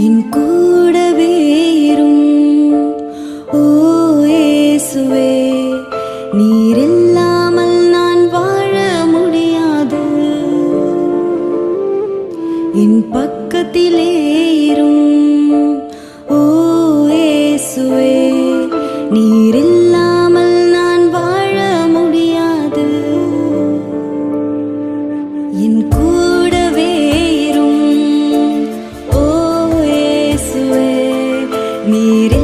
என் கூடவே இரும். ஓ இயேசுவே, நீர் இல்லாமல் நான் வாழ முடியாது. என் பக்கத்திலே இரும். ஓ இயேசுவே, நீர் இல்லாமல் நான் வாழ முடியாது. என் கூடவே இரும். ஓ இயேசுவே, நீர்